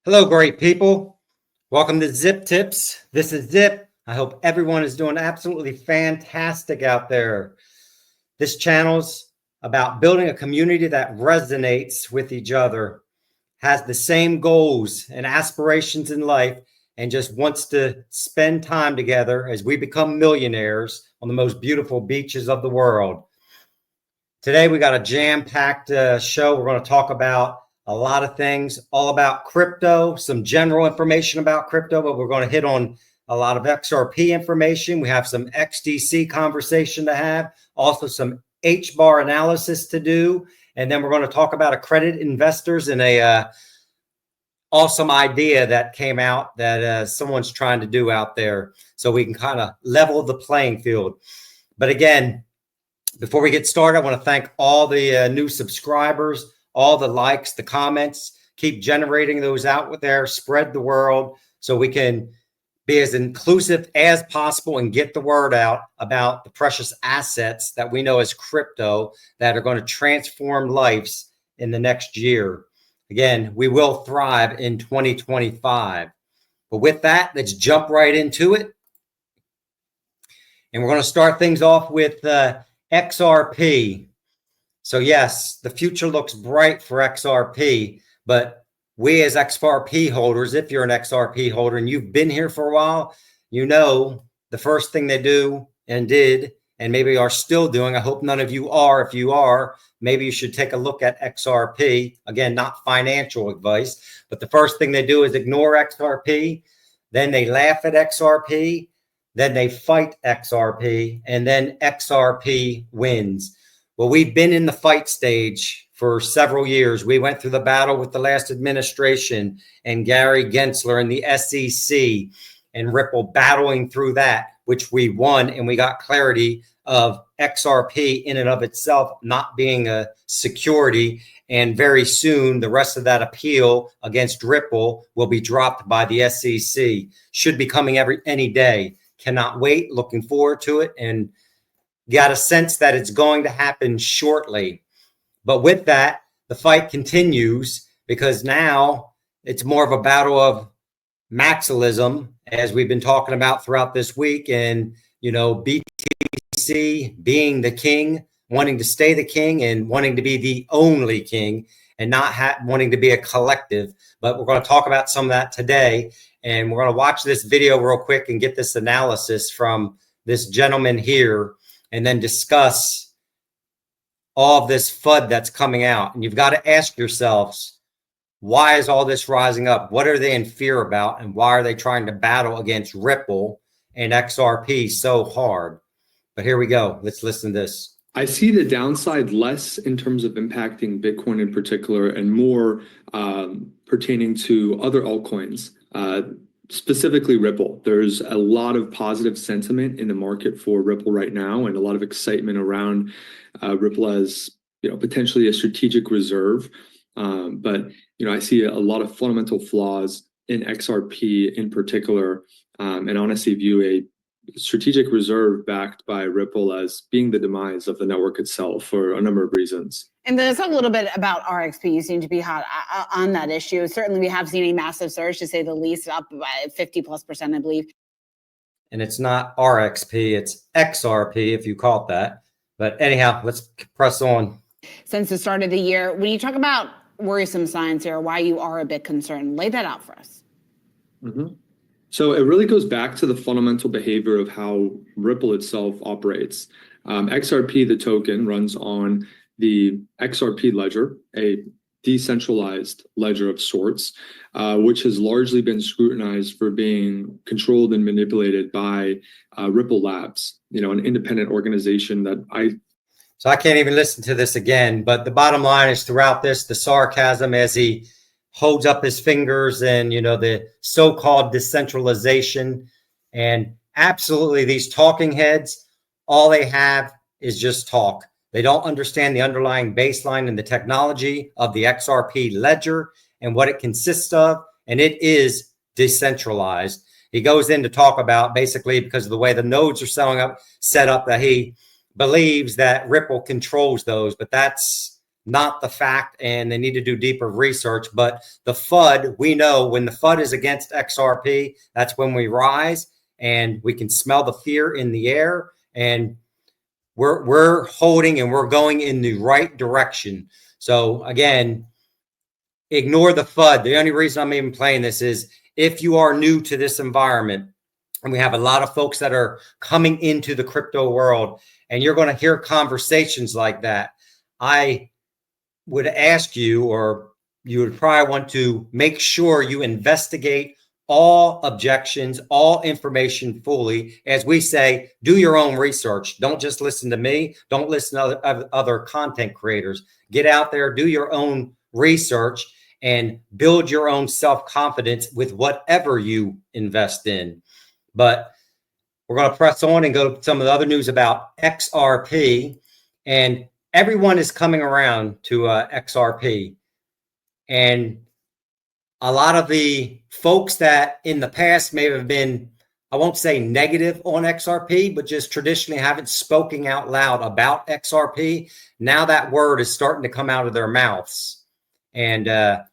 Hello, great people. Welcome to Zip Tips. This is Zip. I hope everyone is doing absolutely fantastic out there. This channel's about building a community that resonates with each other, has the same goals and aspirations in life, and just wants to spend time together as we become millionaires on the most beautiful beaches of the world. Today, we got a jam-packed show. We're going to talk about a lot of things, all about crypto, some general information about crypto, but we're going to hit on a lot of XRP information. We have some XDC conversation to have, also some HBAR analysis to do. And then we're going to talk about accredited investors and a awesome idea that came out that someone's trying to do out there so we can kind of level the playing field. But again, before we get started, I want to thank all the new subscribers, all the likes, the comments. Keep generating those out there, spread the word so we can be as inclusive as possible and get the word out about the precious assets that we know as crypto that are going to transform lives in the next year. Again, we will thrive in 2025. But with that, let's jump right into it. And we're going to start things off with XRP. So yes, the future looks bright for XRP, but we as XRP holders, if you're an XRP holder and you've been here for a while, you know the first thing they do and did, and maybe are still doing, I hope none of you are. If you are, maybe you should take a look at XRP. Again, not financial advice, but the first thing they do is ignore XRP. Then they laugh at XRP. Then they fight XRP, and then XRP wins. Well, we've been in the fight stage for several years. We went through the battle with the last administration and Gary Gensler and the SEC and Ripple battling through that, which we won, and we got clarity of XRP in and of itself not being a security. And very soon, the rest of that appeal against Ripple will be dropped by the SEC. Should be coming any day. Cannot wait. Looking forward to it. And got a sense that it's going to happen shortly. But with that, the fight continues because now it's more of a battle of maximalism, as we've been talking about throughout this week. And, you know, BTC being the king, wanting to stay the king and wanting to be the only king and not wanting to be a collective. But we're going to talk about some of that today. And we're going to watch this video real quick and get this analysis from this gentleman here, and then discuss all of this FUD that's coming out. And you've got to ask yourselves, why is all this rising up? What are they in fear about? And why are they trying to battle against Ripple and XRP so hard? But here we go. Let's listen to this. I see the downside less in terms of impacting Bitcoin in particular and more pertaining to other altcoins. Specifically Ripple. There's a lot of positive sentiment in the market for Ripple right now, and a lot of excitement around Ripple as, you know, potentially a strategic reserve. But you know, I see a lot of fundamental flaws in XRP in particular, and honestly view a strategic reserve backed by Ripple as being the demise of the network itself for a number of reasons. And let's talk a little bit about RXP. You seem to be hot on that issue. Certainly, we have seen a massive surge, to say the least, up by 50+%, I believe. And it's not RXP, it's XRP, if you call it that. But anyhow, let's press on. Since the start of the year, when you talk about worrisome signs here, why you are a bit concerned, lay that out for us. Mm-hmm. So it really goes back to the fundamental behavior of how Ripple itself operates. XRP, the token, runs on the XRP ledger, a decentralized ledger of sorts, which has largely been scrutinized for being controlled and manipulated by Ripple Labs, you know, an independent organization that So I can't even listen to this again, but the bottom line is throughout this, the sarcasm as he holds up his fingers and, you know, the so-called decentralization, and absolutely these talking heads, all they have is just talk. They don't understand the underlying baseline and the technology of the XRP ledger and what it consists of. And it is decentralized. He goes in to talk about basically because of the way the nodes are set up that he believes that Ripple controls those, but that's not the fact, and they need to do deeper research. But the FUD, we know when the FUD is against XRP, that's when we rise, and we can smell the fear in the air, and we're holding and we're going in the right direction. So again, ignore the FUD. The only reason I'm even playing this is if you are new to this environment, and we have a lot of folks that are coming into the crypto world, and you're going to hear conversations like that, I would ask you, or you would probably want to make sure you investigate all objections, all information fully. As we say, do your own research. Don't just listen to me. Don't listen to other content creators. Get out there, do your own research, and build your own self-confidence with whatever you invest in. But we're going to press on and go to some of the other news about XRP. And everyone is coming around to XRP. And a lot of the folks that in the past may have been, I won't say negative on XRP, but just traditionally haven't spoken out loud about XRP, now that word is starting to come out of their mouths. And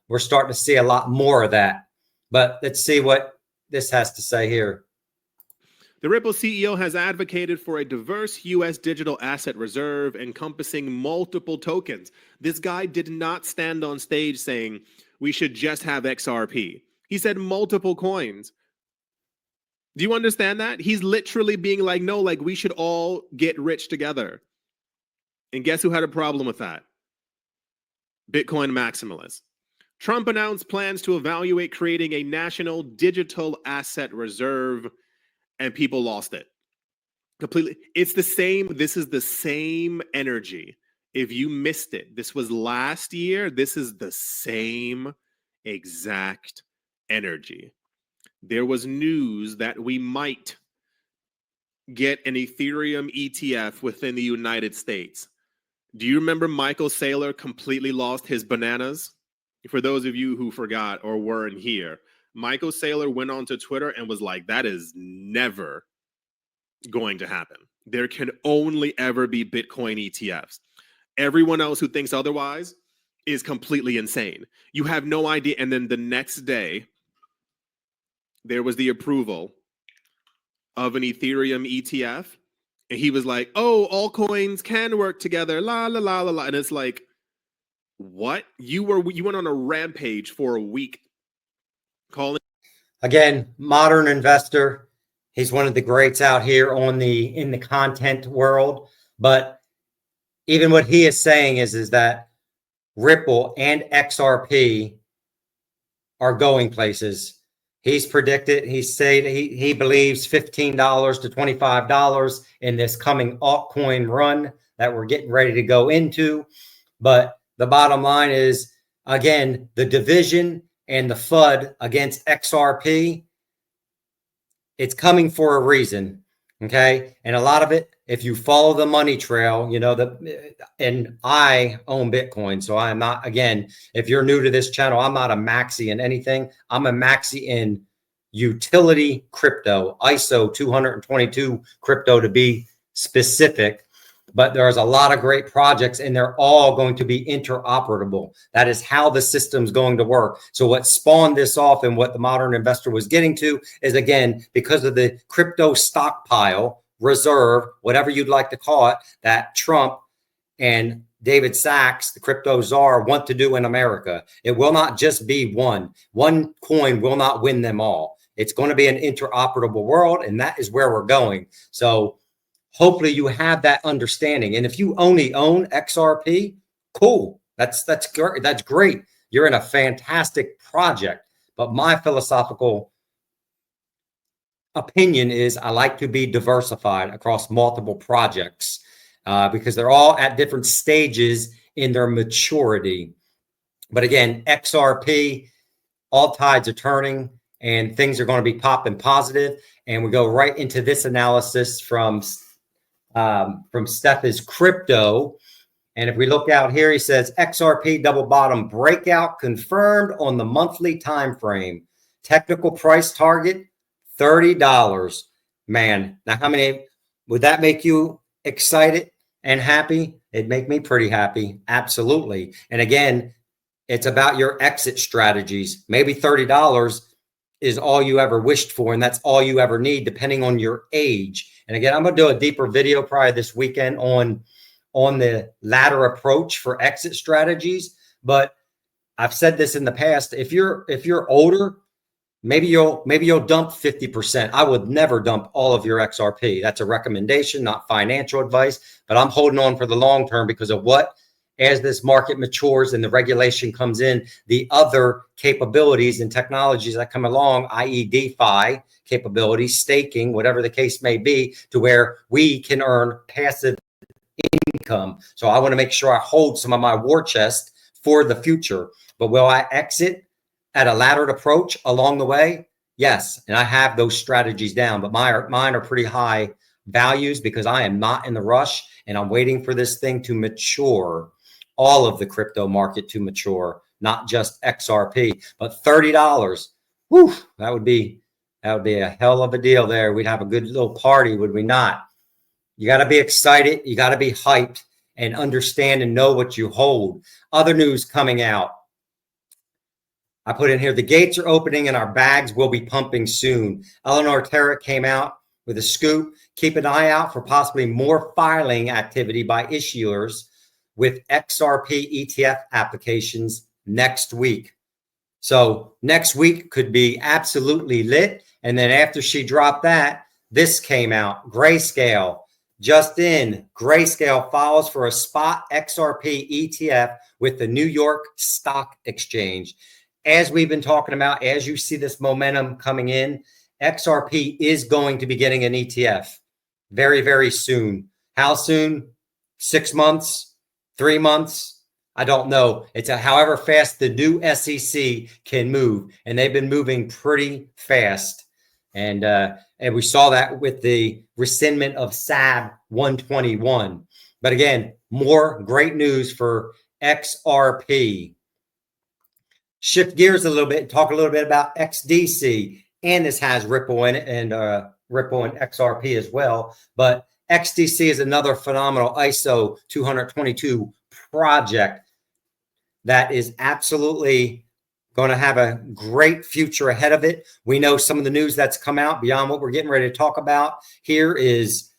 we're starting to see a lot more of that. But let's see what this has to say here. The Ripple CEO has advocated for a diverse U.S. digital asset reserve encompassing multiple tokens. This guy did not stand on stage saying we should just have XRP. He said multiple coins. Do you understand that? He's literally being like, no, like we should all get rich together. And guess who had a problem with that? Bitcoin maximalists. Trump announced plans to evaluate creating a national digital asset reserve, and people lost it completely. It's the same. This is the same energy. If you missed it, this was last year. This is the same exact energy. There was news that we might get an Ethereum ETF within the United States. Do you remember Michael Saylor completely lost his bananas? For those of you who forgot or weren't here, Michael Saylor went onto Twitter and was like, that is never going to happen. There can only ever be Bitcoin ETFs. Everyone else who thinks otherwise is completely insane. You have no idea. And then the next day, there was the approval of an Ethereum ETF. And he was like, oh, all coins can work together. La, la, la, la, la. And it's like, what? You went on a rampage for a week. Calling again, modern investor. He's one of the greats out here in the content world. But even what he is saying is that Ripple and XRP are going places. He's predicted, he said he believes $15 to $25 in this coming altcoin run that we're getting ready to go into. But the bottom line is, again, the division and the FUD against XRP, it's coming for a reason, okay? And a lot of it, if you follow the money trail, you know, and I own Bitcoin, so I'm not, again, if you're new to this channel, I'm not a maxi in anything. I'm a maxi in utility crypto, ISO 222 crypto to be specific. But there's a lot of great projects and they're all going to be interoperable. That is how the system's going to work. So what spawned this off and what the modern investor was getting to is, again, because of the crypto stockpile, reserve, whatever you'd like to call it, that Trump and David Sachs, the crypto czar, want to do in America. It will not just be one. One coin will not win them all. It's going to be an interoperable world, and that is where we're going. So hopefully you have that understanding. And if you only own XRP, cool. That's great. That's great. You're in a fantastic project. But my philosophical opinion is I like to be diversified across multiple projects because they're all at different stages in their maturity. But again, XRP, all tides are turning and things are going to be popping positive. And we go right into this analysis from Steph is Crypto. And if we look out here, he says XRP double bottom breakout confirmed on the monthly time frame. Technical price target $30. Man, now how many would that make you excited and happy? It'd make me pretty happy. Absolutely. And again, it's about your exit strategies. Maybe $30 is all you ever wished for, and that's all you ever need, depending on your age. And again, I'm going to do a deeper video probably this weekend on the ladder approach for exit strategies. But I've said this in the past. If you're older, maybe you'll dump 50%. I would never dump all of your XRP. That's a recommendation, not financial advice. But I'm holding on for the long term because of what? As this market matures and the regulation comes in, the other capabilities and technologies that come along, i.e. DeFi capabilities, staking, whatever the case may be, to where we can earn passive income. So I want to make sure I hold some of my war chest for the future. But will I exit at a laddered approach along the way? Yes. And I have those strategies down, but mine are pretty high values because I am not in the rush and I'm waiting for this thing to mature. All of the crypto market to mature, not just XRP, but $30. Whew, that would be a hell of a deal there. We'd have a good little party, would we not? You got to be excited. You got to be hyped and understand and know what you hold. Other news coming out. I put in here, the gates are opening and our bags will be pumping soon. Eleanor Terra came out with a scoop. Keep an eye out for possibly more filing activity by issuers with XRP ETF applications next week. So next week could be absolutely lit. And then after she dropped that, this came out. Grayscale, just in. Grayscale files for a spot XRP ETF with the New York Stock Exchange. As we've been talking about, as you see this momentum coming in, XRP is going to be getting an ETF very, very soon. How soon? 6 months? 3 months? I don't know. It's however fast the new SEC can move, and they've been moving pretty fast. And we saw that with the rescindment of SAB 121. But again, more great news for XRP. Shift gears a little bit and talk a little bit about XDC, and this has Ripple in it and Ripple and XRP as well. But XDC is another phenomenal ISO 222 project that is absolutely going to have a great future ahead of it. We know some of the news that's come out beyond what we're getting ready to talk about here is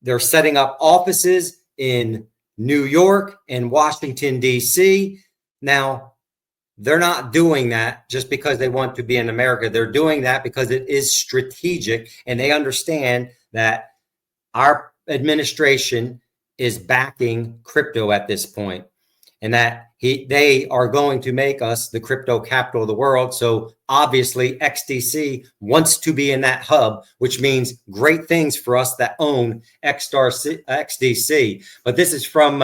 they're setting up offices in New York and Washington, D.C. Now, they're not doing that just because they want to be in America. They're doing that because it is strategic, and they understand that our administration is backing crypto at this point, and that they are going to make us the crypto capital of the world. So obviously XDC wants to be in that hub, which means great things for us that own XDC. But this is from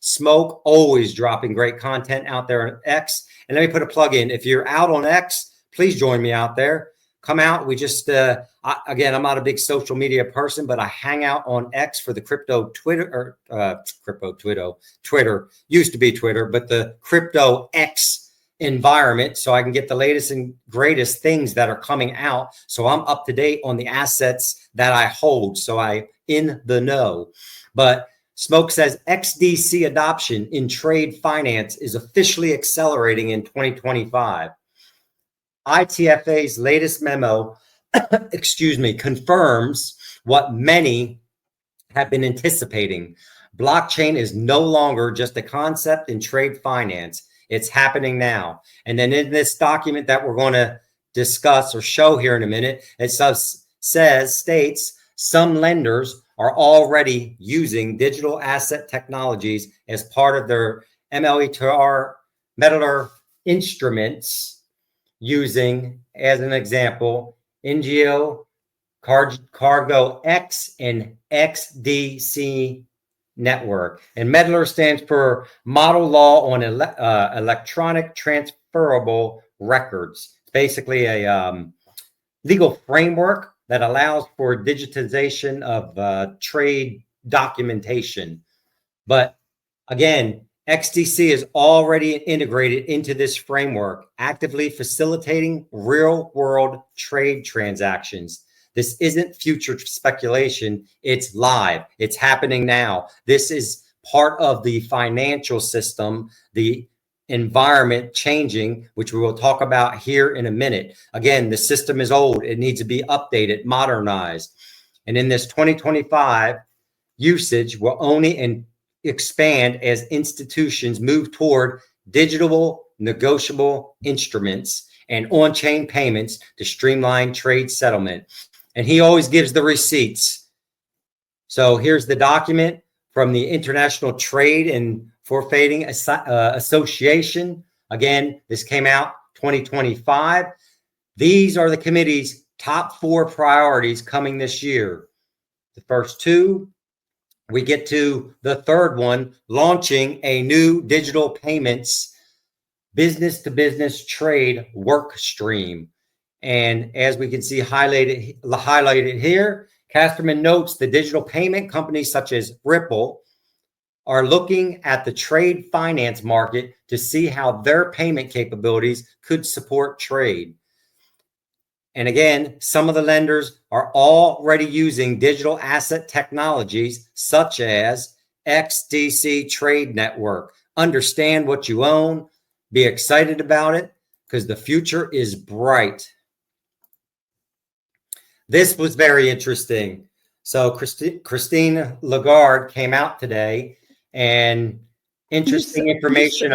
Smoke, always dropping great content out there on X. And let me put a plug in. If you're out on X, please join me out there. Come out. We just, again, I'm not a big social media person, but I hang out on X for the crypto Twitter, Twitter used to be Twitter, but the crypto X environment. So I can get the latest and greatest things that are coming out. So I'm up to date on the assets that I hold. So I'm in the know. But Smoke says XDC adoption in trade finance is officially accelerating in 2025. ITFA's latest memo, confirms what many have been anticipating. Blockchain is no longer just a concept in trade finance. It's happening now. And then in this document that we're going to discuss or show here in a minute, it states some lenders are already using digital asset technologies as part of their MLETR instruments, using, as an example, NGO, Cargo X, and XDC network. And MEDLR stands for Model Law on Electronic Transferable Records. It's basically a legal framework that allows for digitization of trade documentation. But again, XDC is already integrated into this framework, actively facilitating real-world trade transactions. This isn't future speculation. It's live. It's happening now. This is part of the financial system, the environment changing, which we will talk about here in a minute. Again, the system is old. It needs to be updated, modernized. And in this 2025, usage will only expand as institutions move toward digital negotiable instruments and on-chain payments to streamline trade settlement. And he always gives the receipts. So here's the document from the International Trade and Forfeiting Association. Again, this came out 2025. These are the committee's top 4 priorities coming this year. The first 2, we get to the third one, launching a new digital payments business-to-business trade work stream. And as we can see highlighted here, Casterman notes the digital payment companies such as Ripple are looking at the trade finance market to see how their payment capabilities could support trade. And again, some of the lenders are already using digital asset technologies such as XDC Trade Network. Understand what you own, be excited about it, because the future is bright. This was very interesting. So Christine Lagarde came out today, and interesting information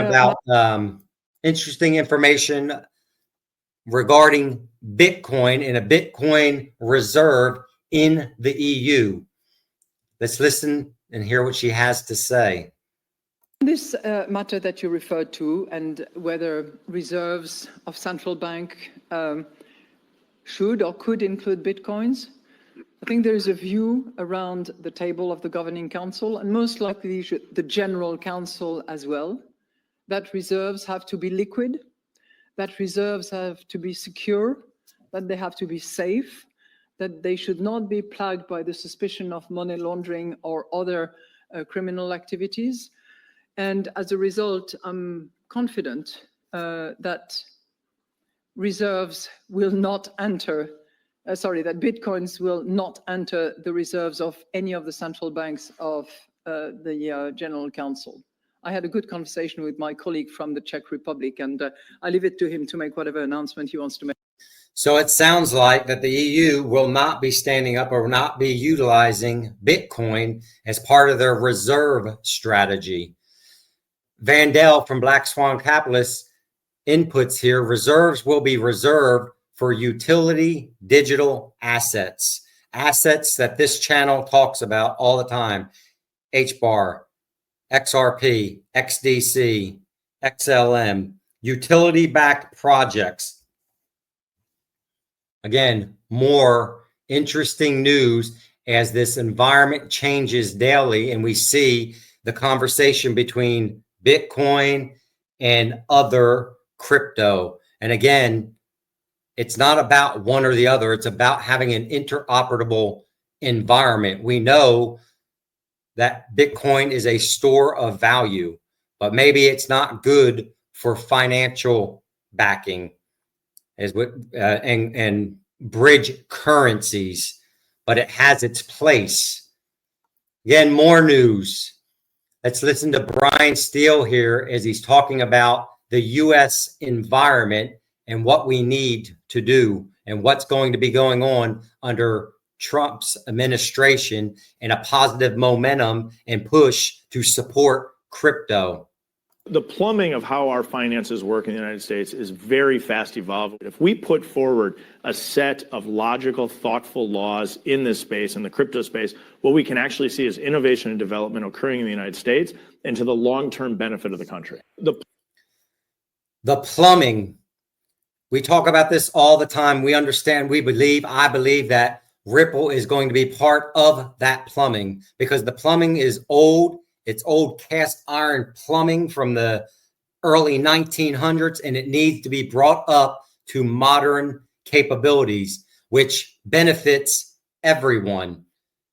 regarding Bitcoin and a Bitcoin reserve in the EU. Let's listen and hear what she has to say. This matter that you referred to, and whether reserves of central bank should or could include Bitcoins, I think there is a view around the table of the Governing Council, and most likely the General Council as well, that reserves have to be liquid, that reserves have to be secure, that they have to be safe, that they should not be plagued by the suspicion of money laundering or other criminal activities. And as a result, I'm confident that reserves will not enter, that Bitcoins will not enter the reserves of any of the central banks of the General Council. I had a good conversation with my colleague from the Czech Republic, and I leave it to him to make whatever announcement he wants to make. So it sounds like that the EU will not be standing up or not be utilizing Bitcoin as part of their reserve strategy. Vandell from Black Swan Capitalists inputs here, reserves will be reserved for utility digital assets, assets that this channel talks about all the time, HBAR, XRP, XDC, XLM, utility-backed projects. Again, more interesting news as this environment changes daily, and we see the conversation between Bitcoin and other crypto. And again, it's not about one or the other. It's about having an interoperable environment. We know that Bitcoin is a store of value, but maybe it's not good for financial backing as what and bridge currencies, but it has its place. Again, more news. Let's listen to Brian Steele here as he's talking about the U.S. environment and what we need to do and what's going to be going on under Trump's administration and a positive momentum and push to support crypto. The plumbing of how our finances work in the United States is very fast evolving. If we put forward a set of logical, thoughtful laws in this space, in the crypto space, what we can actually see is innovation and development occurring in the United States and to the long-term benefit of the country. The plumbing, we talk about this all the time. We understand, I believe that Ripple is going to be part of that plumbing because the plumbing is old. It's old cast iron plumbing from the early 1900s, and it needs to be brought up to modern capabilities, which benefits everyone,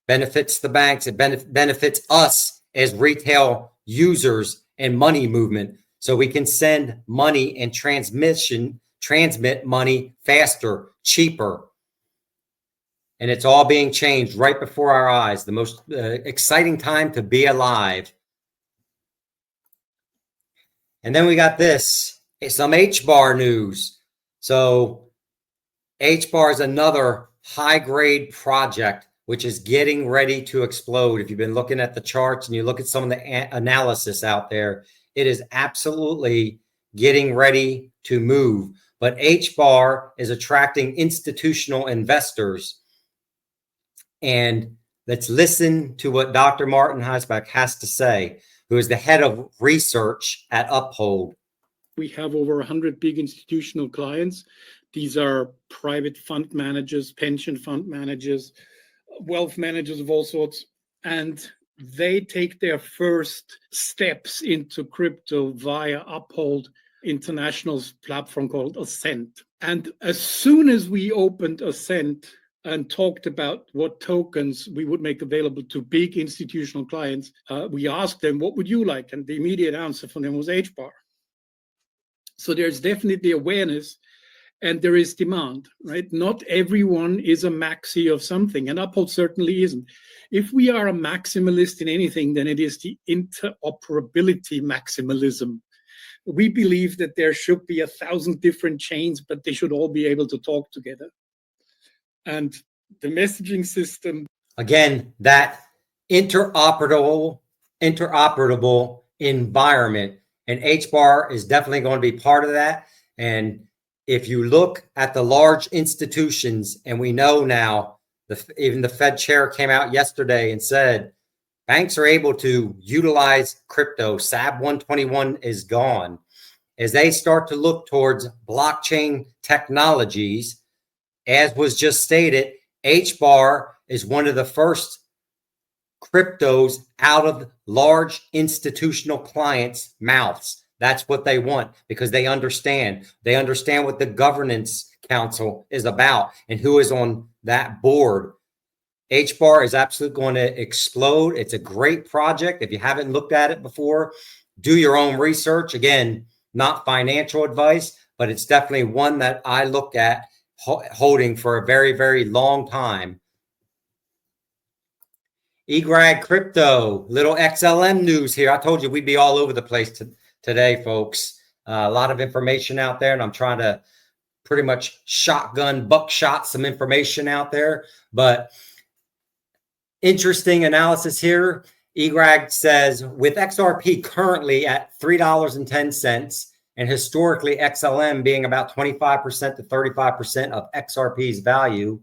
benefits the banks, it benefits us as retail users and money movement, so we can send money and transmit money faster, cheaper. And it's all being changed right before our eyes. The most exciting time to be alive. And then we got this, some HBAR news. So HBAR is another high-grade project which is getting ready to explode. If you've been looking at the charts and you look at some of the analysis out there, it is absolutely getting ready to move. But HBAR is attracting institutional investors. And let's listen to what Dr. Martin Heisbach has to say, who is the head of research at Uphold. We have over 100 big institutional clients. These are private fund managers, pension fund managers, wealth managers of all sorts, and they take their first steps into crypto via Uphold International's platform called Ascent. And as soon as we opened Ascent and talked about what tokens we would make available to big institutional clients, we asked them, what would you like? And the immediate answer from them was HBAR. So there's definitely awareness and there is demand, right? Not everyone is a maxi of something, and Uphold certainly isn't. If we are a maximalist in anything, then it is the interoperability maximalism. We believe that there should be 1,000 different chains, but they should all be able to talk together. And the messaging system. Again, that interoperable environment, and HBAR is definitely going to be part of that. And if you look at the large institutions, and we know now, even the Fed chair came out yesterday and said, banks are able to utilize crypto. SAB 121 is gone. As they start to look towards blockchain technologies, as was just stated, HBAR is one of the first cryptos out of large institutional clients' mouths. That's what they want, because they understand. They understand what the governance council is about and who is on that board. HBAR is absolutely going to explode. It's a great project. If you haven't looked at it before, do your own research. Again, not financial advice, but it's definitely one that I look at holding for a very, very long time. eGrad Crypto, little XLM news here. I told you we'd be all over the place today, folks. A lot of information out there, and I'm trying to pretty much buckshot some information out there. But interesting analysis here. eGrad says, with XRP currently at $3.10 and historically XLM being about 25% to 35% of XRP's value,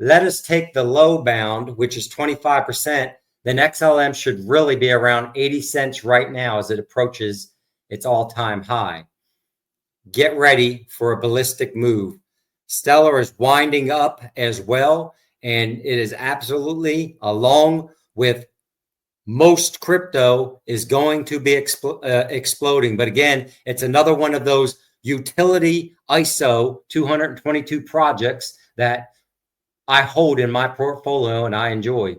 let us take the low bound, which is 25%, then XLM should really be around 80 cents right now as it approaches its all-time high. Get ready for a ballistic move. Stellar is winding up as well, and it is absolutely, along with most crypto, is going to be exploding. But again, it's another one of those utility ISO 222 projects that I hold in my portfolio and I enjoy.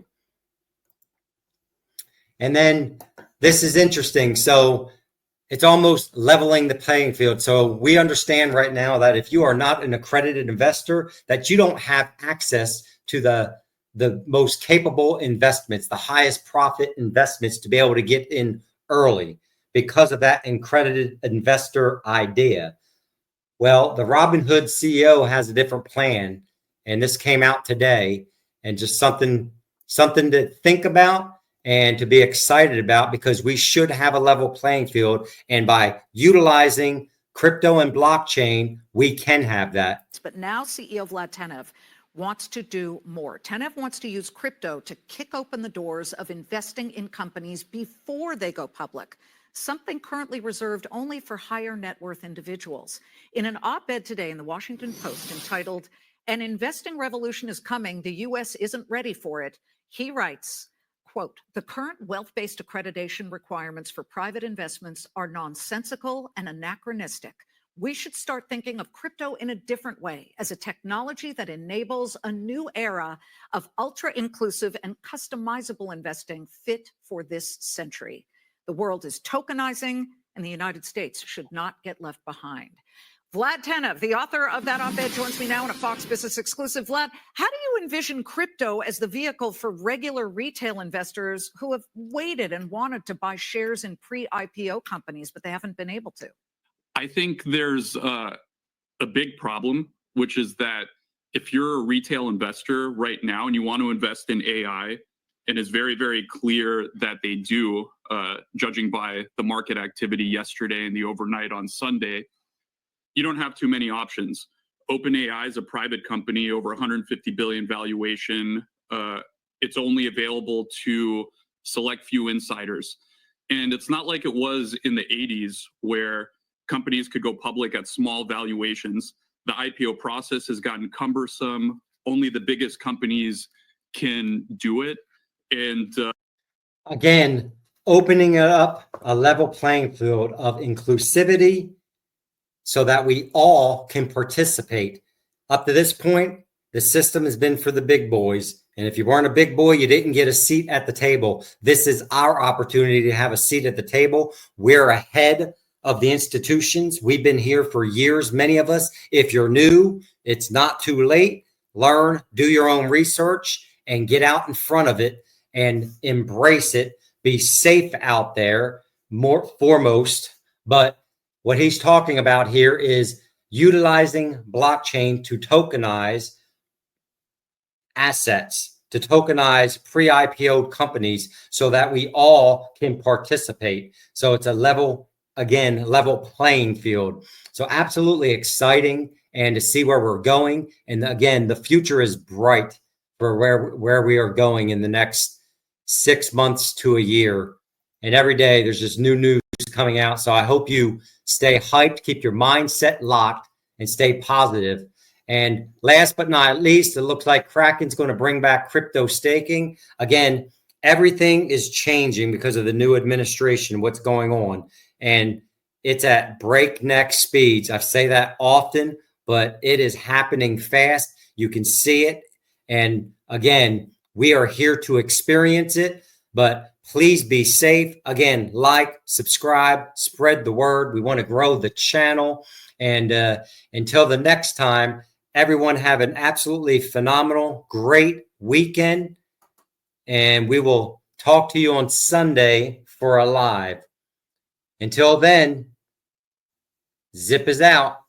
And then this is interesting. So it's almost leveling the playing field. So we understand right now that if you are not an accredited investor, that you don't have access to the most capable investments, the highest profit investments, to be able to get in early because of that accredited investor idea. Well, the Robinhood CEO has a different plan, and this came out today, and just something to think about and to be excited about, because we should have a level playing field. And by utilizing crypto and blockchain, we can have that. But now CEO Vlad Tenev wants to do more. Tenev wants to use crypto to kick open the doors of investing in companies before they go public, something currently reserved only for higher net worth individuals. In an op-ed today in the Washington Post entitled, "An Investing Revolution is Coming, the U.S. Isn't Ready for It," he writes, quote, "The current wealth-based accreditation requirements for private investments are nonsensical and anachronistic. We should start thinking of crypto in a different way, as a technology that enables a new era of ultra-inclusive and customizable investing fit for this century. The world is tokenizing, and the United States should not get left behind." Vlad Tenev, the author of that op-ed, joins me now in a Fox Business exclusive. Vlad, how do you envision crypto as the vehicle for regular retail investors who have waited and wanted to buy shares in pre-IPO companies, but they haven't been able to? I think there's a big problem, which is that if you're a retail investor right now and you want to invest in AI, and it's very, very clear that they do, judging by the market activity yesterday and the overnight on Sunday, you don't have too many options. OpenAI is a private company, over 150 billion valuation. It's only available to select few insiders. And it's not like it was in the 80s where companies could go public at small valuations. The IPO process has gotten cumbersome. Only the biggest companies can do it. And again, opening up a level playing field of inclusivity so that we all can participate. Up to this point, the system has been for the big boys. And if you weren't a big boy, you didn't get a seat at the table. This is our opportunity to have a seat at the table. We're ahead of the institutions. We've been here for years, many of us. If you're new, it's not too late. Learn, do your own research, and get out in front of it and embrace it. Be safe out there, foremost. But what he's talking about here is utilizing blockchain to tokenize assets, to tokenize pre-IPO companies so that we all can participate. So it's a level playing field. So absolutely exciting, and to see where we're going. And again, the future is bright for where we are going in the next 6 months to a year. And every day there's just new news coming out. So I hope you stay hyped, keep your mindset locked, and stay positive. And last but not least, it looks like Kraken's going to bring back crypto staking. Again, everything is changing because of the new administration, what's going on. And it's at breakneck speeds. I say that often, but it is happening fast. You can see it. And again, we are here to experience it, but please be safe. Again, like, subscribe, spread the word. We want to grow the channel. And until the next time, everyone have an absolutely phenomenal, great weekend. And we will talk to you on Sunday for a live. Until then, Zip is out.